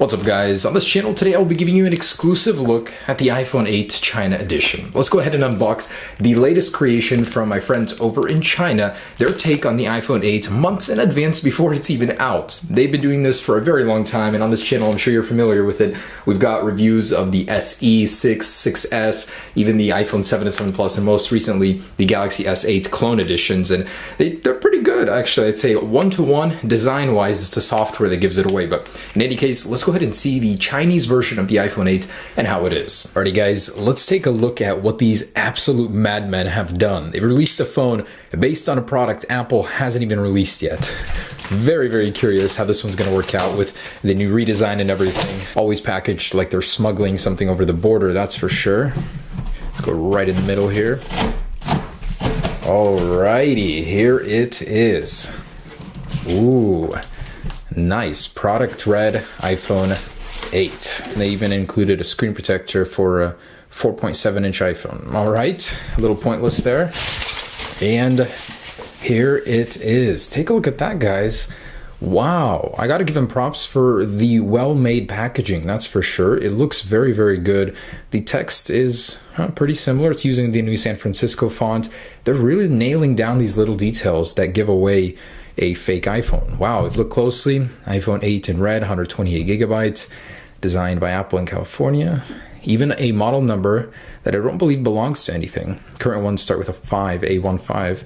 What's up guys, on this channel today I'll be giving you an exclusive look at the iPhone 8 China edition. Let's go ahead and unbox the latest creation from my friends over in China, their take on the iPhone 8 months in advance before it's even out. They've been doing this for a very long time, and on this channel I'm sure you're familiar with it. We've got reviews of the SE, 6, 6S, even the iPhone 7 and 7 Plus, and most recently the Galaxy S8 clone editions, and they're pretty good actually. I'd say one-to-one design-wise. It's the software that gives it away, but in any case, let's go ahead and see the Chinese version of the iPhone 8 and how it is. Alrighty guys, let's take a look at what these absolute madmen have done. They've released a phone based on a product Apple hasn't even released yet. Very, very curious how this one's gonna work out with the new redesign and everything. Always packaged like they're smuggling something over the border, that's for sure. Let's go right in the middle here. Alrighty, here it is. Ooh. Nice product red iPhone 8. They even included a screen protector for a 4.7-inch iPhone. All right, a little pointless there. And here it is. Take a look at that, guys. Wow, I gotta give them props for the well-made packaging, that's for sure. It looks very, very good. The text is pretty similar. It's using the new San Francisco font. They're really nailing down these little details that give away a fake iPhone. Wow, if you look closely, iPhone 8 in red, 128 gigabytes, designed by Apple in California. Even a model number that I don't believe belongs to anything. Current ones start with a 5, A15.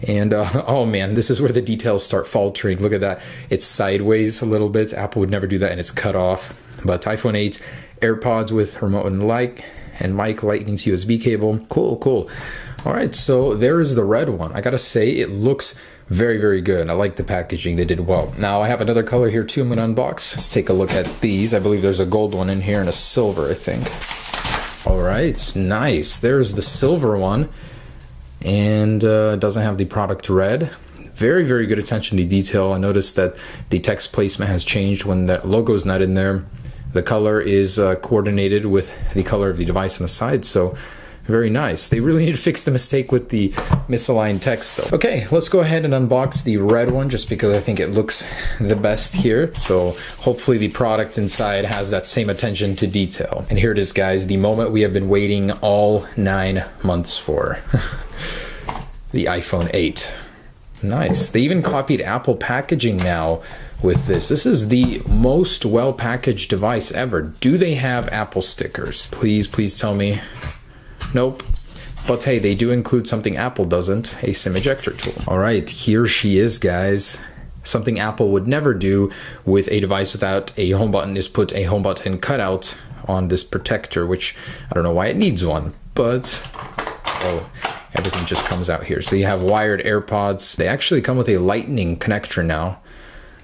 And oh man, this is where the details start faltering. Look at that. It's sideways a little bit. Apple would never do that, and it's cut off. But iPhone 8, AirPods with remote and mic, lightning to USB cable. Cool, cool. All right, so there is the red one. I gotta say, it looks very, very good. I like the packaging. They did well. Now I have another color here too I'm gonna unbox. Let's take a look at these. I believe there's a gold one in here and a silver, I think. All right, nice. There's the silver one, and it doesn't have the product red. Very, very good attention to detail. I noticed that the text placement has changed when the logo's not in there. The color is coordinated with the color of the device on the side, so very nice. They really need to fix the mistake with the misaligned text though. Okay, let's go ahead and unbox the red one just because I think it looks the best here. So hopefully the product inside has that same attention to detail. And here it is, guys, the moment we have been waiting all 9 months for. The iPhone 8. Nice. They even copied Apple packaging now with this. This is the most well-packaged device ever. Do they have Apple stickers? Please, please tell me. Nope. But hey, they do include something Apple doesn't, a SIM ejector tool. All right, here she is, guys. Something Apple would never do with a device without a home button is put a home button cutout on this protector, which I don't know why it needs one, but oh, everything just comes out here. So you have wired AirPods. They actually come with a lightning connector now.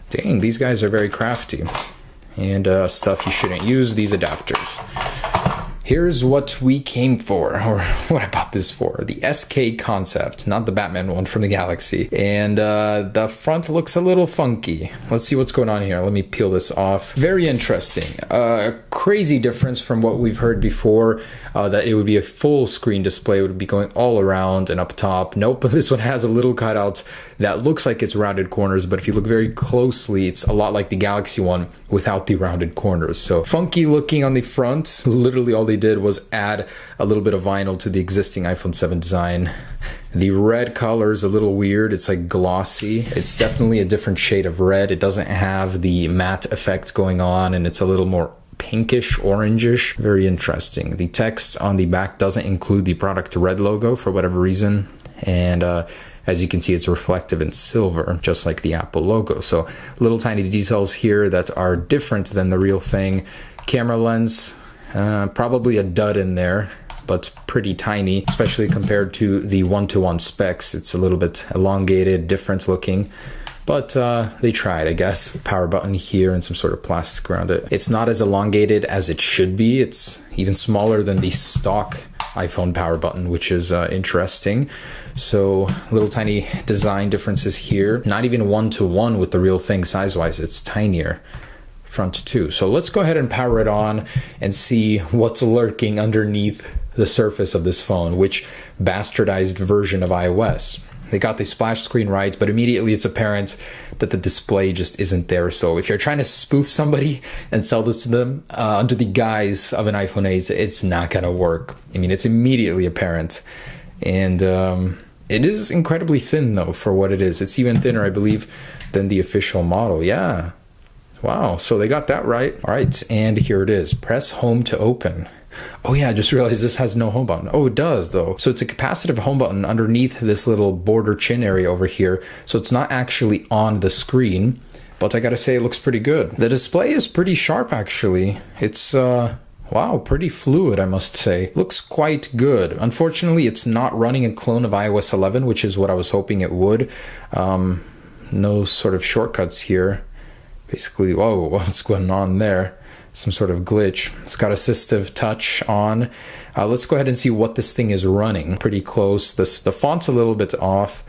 Dang, these guys are very crafty. And stuff you shouldn't use, these adapters. Here's what we came for, or what I bought this for. The SK concept, not the Batman one from the Galaxy. And the front looks a little funky. Let's see what's going on here. Let me peel this off. Very interesting. A crazy difference from what we've heard before, that it would be a full screen display. It would be going all around and up top. Nope, this one has a little cutout that looks like it's rounded corners, but if you look very closely, it's a lot like the Galaxy one without the rounded corners. So funky looking on the front. Literally all they did was add a little bit of vinyl to the existing iPhone 7 design. The red color is a little weird. It's like glossy. It's definitely a different shade of red. It doesn't have the matte effect going on, and it's a little more pinkish, orangish. Very interesting. The text on the back doesn't include the product red logo for whatever reason, and as you can see, it's reflective in silver, just like the Apple logo. So little tiny details here that are different than the real thing. Camera lens, probably a dud in there, but pretty tiny, especially compared to the one-to-one specs. It's a little bit elongated, different looking, but they tried, I guess. Power button here and some sort of plastic around it. It's not as elongated as it should be. It's even smaller than the stock iPhone power button, which is interesting. So little tiny design differences here. Not even one-to-one with the real thing size-wise. It's tinier front too. So let's go ahead and power it on and see what's lurking underneath the surface of this phone. Which bastardized version of iOS? They got the splash screen right, but immediately it's apparent that the display just isn't there. So if you're trying to spoof somebody and sell this to them under the guise of an iPhone 8, it's not gonna work. I mean, it's immediately apparent. And it is incredibly thin though for what it is. It's even thinner, I believe, than the official model. Yeah. Wow, so they got that right. All right, and here it is. Press home to open. Oh yeah, I just realized this has no home button. Oh, it does though. So it's a capacitive home button underneath this little border chin area over here. So it's not actually on the screen, but I gotta say it looks pretty good. The display is pretty sharp actually. It's wow, pretty fluid, I must say. Looks quite good. Unfortunately, it's not running a clone of iOS 11, which is what I was hoping it would. No sort of shortcuts here. Basically, whoa, what's going on there? Some sort of glitch. It's got assistive touch on. Let's go ahead and see what this thing is running. Pretty close. The font's a little bit off.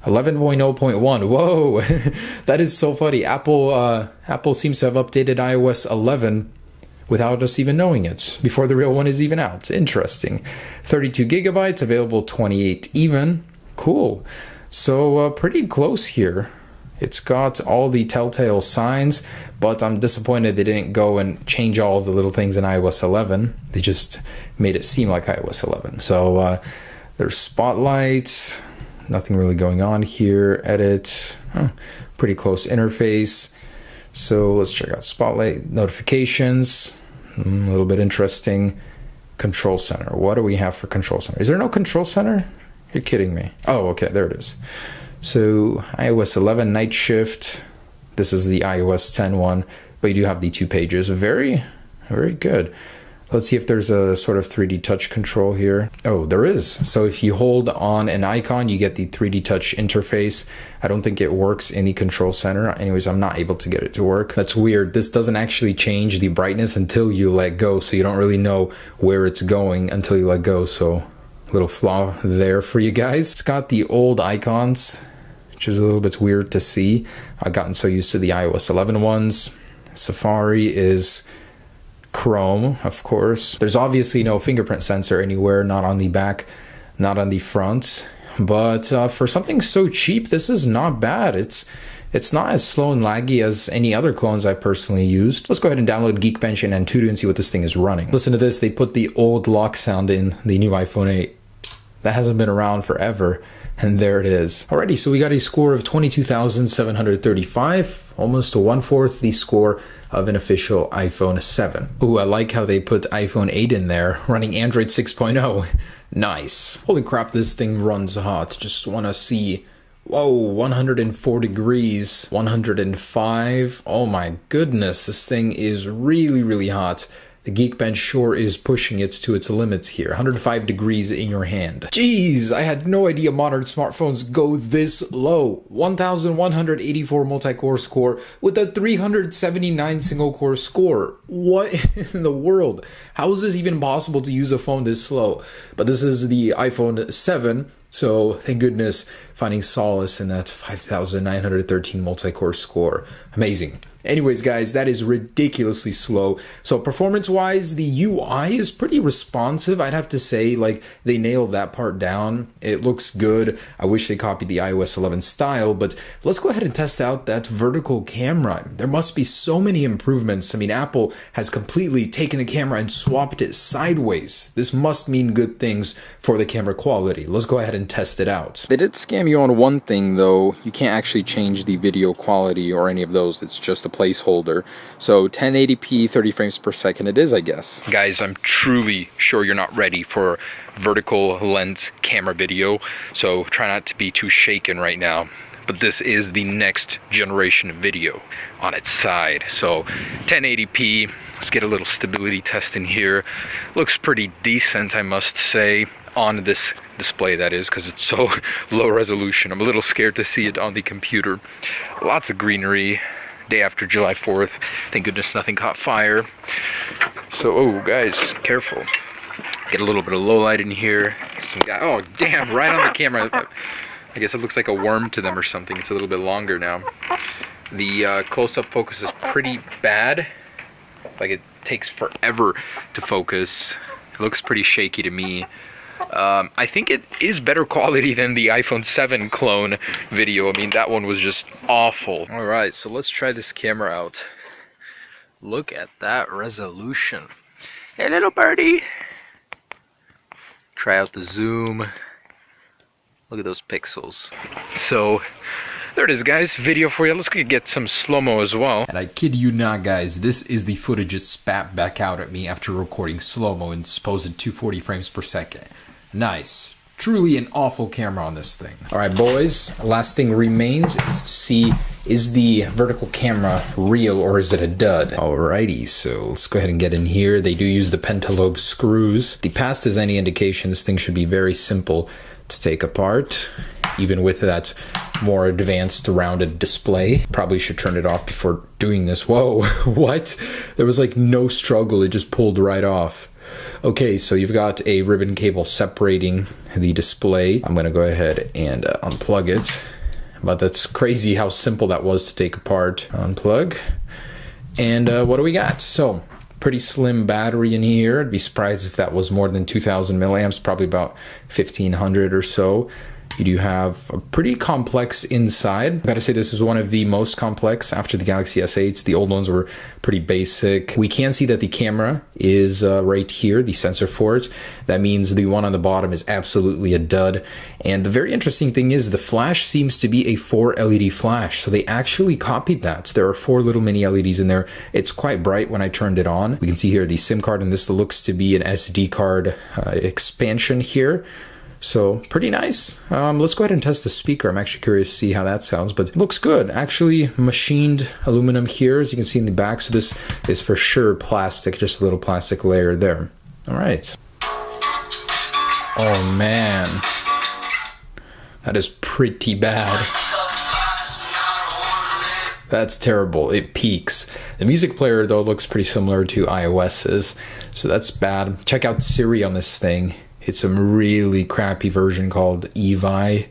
11.0.1. Whoa, that is so funny. Apple seems to have updated iOS 11 without us even knowing it, before the real one is even out. Interesting. 32 gigabytes, available 28 even. Cool. So pretty close here. It's got all the telltale signs, but I'm disappointed they didn't go and change all of the little things in iOS 11. They just made it seem like iOS 11. So there's spotlight, nothing really going on here. Edit, pretty close interface. So let's check out spotlight, notifications, a little bit interesting. Control center, what do we have for control center? Is there no control center? You're kidding me. Oh, okay, there it is. So iOS 11 night shift. This is the iOS 10 one, but you do have the 2 pages. Very, very good. Let's see if there's a sort of 3D touch control here. Oh, there is. So if you hold on an icon, you get the 3D touch interface. I don't think it works in the control center. Anyways, I'm not able to get it to work. That's weird. This doesn't actually change the brightness until you let go. So you don't really know where it's going until you let go. So little flaw there for you guys. It's got the old icons, which is a little bit weird to see. I've gotten so used to the iOS 11 ones. Safari is Chrome, of course. There's obviously no fingerprint sensor anywhere, not on the back, not on the front. But for something so cheap, this is not bad. It's not as slow and laggy as any other clones I've personally used. Let's go ahead and download Geekbench and Antutu and see what this thing is running. Listen to this, they put the old lock sound in the new iPhone 8. That hasn't been around forever, and there it is. Alrighty, so we got a score of 22,735, almost 1/4 the score of an official iPhone 7. Ooh, I like how they put iPhone 8 in there, running Android 6.0. Nice. Holy crap, this thing runs hot. Just want to see. Whoa, 104 degrees, 105. Oh my goodness, this thing is really, really hot. The Geekbench sure is pushing it to its limits here. 105 degrees in your hand. Jeez, I had no idea modern smartphones go this low. 1,184 multi-core score with a 379 single-core score. What in the world? How is this even possible to use a phone this slow? But this is the iPhone 7. So thank goodness finding solace in that 5,913 multi-core score. Amazing. Anyways, guys, that is ridiculously slow. So performance-wise, the UI is pretty responsive. I'd have to say, like, they nailed that part down. It looks good. I wish they copied the iOS 11 style, but let's go ahead and test out that vertical camera. There must be so many improvements. I mean, Apple has completely taken the camera and swapped it sideways. This must mean good things for the camera quality. Let's go ahead and test it out. They did scam you on one thing, though. You can't actually change the video quality or any of those. It's just a placeholder. So 1080p 30 frames per second it is, I guess. Guys, I'm truly sure you're not ready for vertical lens camera video, so try not to be too shaken right now. But this is the next generation of video on its side. So 1080p, let's get a little stability test in here. Looks pretty decent, I must say, on this display, that is, because it's so low resolution. I'm a little scared to see it on the computer. Lots of greenery. Day after July 4th. Thank goodness nothing caught fire. So, oh guys, careful. Get a little bit of low light in here. Some guy, oh damn, right on the camera. I guess it looks like a worm to them or something. It's a little bit longer now. The close-up focus is pretty bad. Like, it takes forever to focus. It looks pretty shaky to me. I think it is better quality than the iPhone 7 clone video. I mean, that one was just awful. Alright, so let's try this camera out. Look at that resolution. Hey, little birdie! Try out the zoom. Look at those pixels. So, there it is, guys. Video for you. Let's get some slow-mo as well. And I kid you not, guys. This is the footage it spat back out at me after recording slow-mo in supposed 240 frames per second. Nice. Truly an awful camera on this thing. Alright, boys. Last thing remains is to see, is the vertical camera real or is it a dud? Alrighty, so let's go ahead and get in here. They do use the pentalobe screws. The past is any indication, this thing should be very simple to take apart, even with that more advanced rounded display. Probably should turn it off before doing this. Whoa, what? There was like no struggle, it just pulled right off. Okay, so you've got a ribbon cable separating the display. I'm gonna go ahead and unplug it, but that's crazy how simple that was to take apart. Unplug, and what do we got? So, pretty slim battery in here. I'd be surprised if that was more than 2,000 milliamps, probably about 1,500 or so. You do have a pretty complex inside. I've got to say this is one of the most complex after the Galaxy S8. The old ones were pretty basic. We can see that the camera is right here, the sensor for it. That means the one on the bottom is absolutely a dud. And the very interesting thing is the flash seems to be a 4 LED flash. So they actually copied that. There are 4 little mini LEDs in there. It's quite bright when I turned it on. We can see here the SIM card, and this looks to be an SD card expansion here. So, pretty nice. Let's go ahead and test the speaker. I'm actually curious to see how that sounds, but it looks good. Actually, machined aluminum here, as you can see in the back. So this is for sure plastic, just a little plastic layer there. All right. Oh, man. That is pretty bad. That's terrible. It peaks. The music player, though, looks pretty similar to iOS's, so that's bad. Check out Siri on this thing. It's a really crappy version called Evi.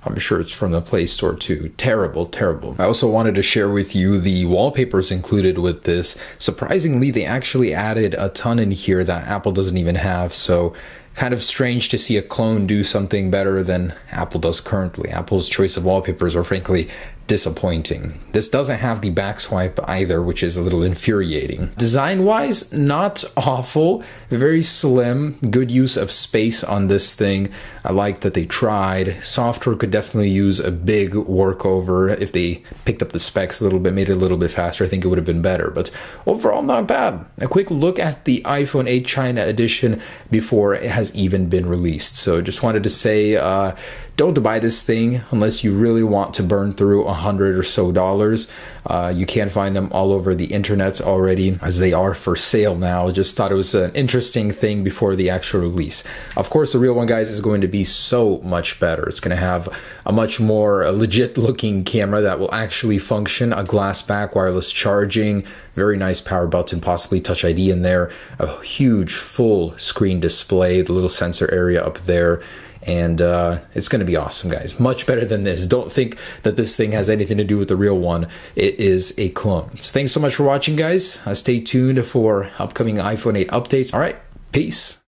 I'm sure it's from the Play Store too. Terrible, terrible. I also wanted to share with you the wallpapers included with this. Surprisingly, they actually added a ton in here that Apple doesn't even have, so kind of strange to see a clone do something better than Apple does currently. Apple's choice of wallpapers are frankly disappointing. This doesn't have the back swipe either, which is a little infuriating. Design-wise, not awful. Very slim. Good use of space on this thing. I like that they tried. Software could definitely use a big workover. If they picked up the specs a little bit, made it a little bit faster, I think it would have been better. But overall, not bad. A quick look at the iPhone 8 China edition before it has even been released. So just wanted to say, don't buy this thing unless you really want to burn through $100 or so. You can find them all over the internet already, as they are for sale now. Just thought it was an interesting thing before the actual release. Of course, the real one, guys, is going to be so much better. It's going to have a much more legit looking camera that will actually function, a glass back, wireless charging, very nice power button, possibly Touch ID in there, a huge full screen display, the little sensor area up there. And it's going to be awesome, guys. Much better than this. Don't think that this thing has anything to do with the real one. It is a clone. So thanks so much for watching, guys. Stay tuned for upcoming iPhone 8 updates. All right, peace.